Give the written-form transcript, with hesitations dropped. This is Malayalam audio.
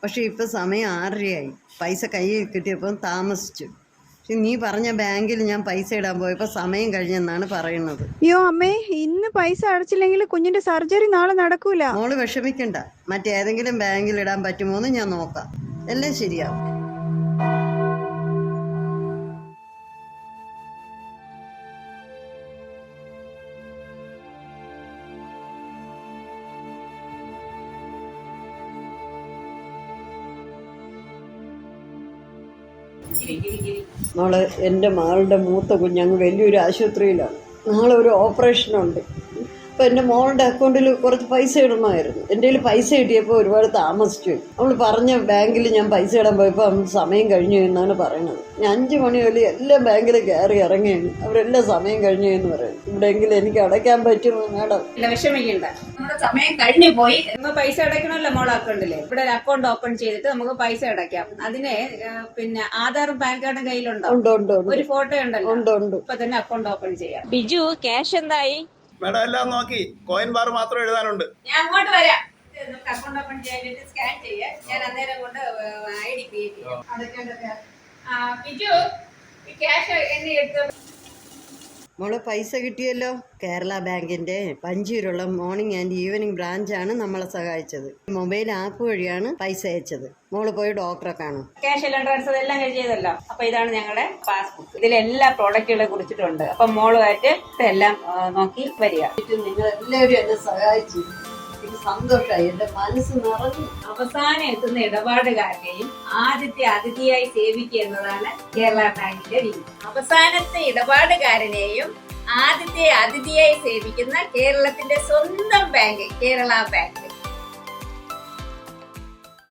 പക്ഷെ ഇപ്പം സമയം 6:30 പൈസ കയ്യിൽ കിട്ടിയപ്പം താമസിച്ചു. പക്ഷെ നീ പറഞ്ഞ ബാങ്കിൽ ഞാൻ പൈസ ഇടാൻ പോയപ്പോൾ സമയം കഴിഞ്ഞെന്നാണ് പറയുന്നത്. അയ്യോ അമ്മേ, ഇന്ന് പൈസ അടച്ചില്ലെങ്കിൽ കുഞ്ഞിന്റെ സർജറി നാളെ നടക്കൂല. മോള് വിഷമിക്കണ്ട, മറ്റേതെങ്കിലും ബാങ്കിൽ ഇടാൻ പറ്റുമോ എന്ന് ഞാൻ നോക്കാം. എല്ലാം ശരിയാവും. മോള്, എൻ്റെ മകളുടെ മൂത്ത കുഞ്ഞങ്ങ് വലിയൊരു ആശുപത്രിയിലാണ്. നാളെ ഒരു ഓപ്പറേഷനുണ്ട്. അപ്പോൾ എൻ്റെ മോളുടെ അക്കൗണ്ടിൽ കുറച്ച് പൈസ ഇടണമായിരുന്നു. എൻ്റെ കയ്യിൽ പൈസ കിട്ടിയപ്പോൾ ഒരുപാട് താമസിച്ചു. അവൾ പറഞ്ഞ ബാങ്കിൽ ഞാൻ പൈസ ഇടാൻ പോയപ്പോൾ അവൻ സമയം കഴിഞ്ഞു എന്നാണ് പറയുന്നത്. ഞാൻ 5 മണി മുതൽ എല്ലാ ബാങ്കിലും കയറി ഇറങ്ങിയാണ്. അവരെല്ലാം സമയം കഴിഞ്ഞു എന്ന് പറയുന്നു. ഇവിടെയെങ്കിലും എനിക്ക് അടയ്ക്കാൻ പറ്റുമോ മാഡം? ഇല്ല, വിഷമിക്കണ്ട. നമ്മുടെ സമയം കഴിഞ്ഞു പോയി. നമ്മൾ പൈസ അടയ്ക്കണമല്ലോ മോൾ അക്കൗണ്ടില്. ഇവിടെ ഒരു അക്കൗണ്ട് ഓപ്പൺ ചെയ്തിട്ട് നമുക്ക് പൈസ അടയ്ക്കാം. അതിന് പിന്നെ ആധാറും പാൻ കാർഡും കയ്യിലുണ്ടോ? ഉണ്ട്. ഒരു ഫോട്ടോ ഉണ്ടല്ലോ. ഉണ്ട്. ഇപ്പൊ തന്നെ അക്കൗണ്ട് ഓപ്പൺ ചെയ്യാം. ബിജു, ക്യാഷ് എന്തായി? മേഡം എല്ലാം നോക്കി, കോയിൻ ബാർ മാത്രം എഴുതാനുണ്ട്. ഞാൻ അങ്ങോട്ട് വരാം. നമുക്ക് അക്കൗണ്ട് ഓപ്പൺ ചെയ്യാനായിട്ട് സ്കാൻ ചെയ്യാം. ഞാൻ അന്നേരം കൊണ്ട് ID ക്രിയേറ്റ് ചെയ്യാം. ബിജു, ക്യാഷ് എന്നെ എടുത്ത്. മോള് പൈസ കിട്ടിയല്ലോ. കേരള ബാങ്കിന്റെ പഞ്ചൂരുള്ള മോർണിംഗ് ആൻഡ് ഈവനിങ് ബ്രാഞ്ചാണ് നമ്മളെ സഹായിച്ചത്. മൊബൈൽ ആപ്പ് വഴിയാണ് പൈസ അയച്ചത്. മോള് പോയി ഡോക്ടറെ കാണും. ക്യാഷ് എല്ലാം ട്രാൻസ്ഫർ എല്ലാം ചെയ്തല്ലോ. അപ്പൊ ഇതാണ് ഞങ്ങളുടെ പാസ്ബുക്ക്. ഇതിൽ എല്ലാ പ്രോഡക്റ്റുകളെ കുറിച്ചിട്ടുണ്ട്. അപ്പൊ മോളുമായിട്ട് എല്ലാം നോക്കി വരിക. നിങ്ങൾ എല്ലാവരും എന്നെ സഹായിച്ചു. എനിക്ക് സന്തോഷമായി, എന്റെ മനസ്സ് നിറഞ്ഞു. അവസാനം എത്തുന്ന ഇടപാടുകാരനെയും ആദ്യത്തെ അതിഥിയായി സേവിക്കുക എന്നതാണ് കേരള ബാങ്കിന്റെ രീതി. അവസാനത്തെ ഇടപാടുകാരനെയും ആദ്യത്തെ അതിഥിയായി സേവിക്കുന്ന കേരളത്തിന്റെ സ്വന്തം ബാങ്ക് കേരള ബാങ്ക്.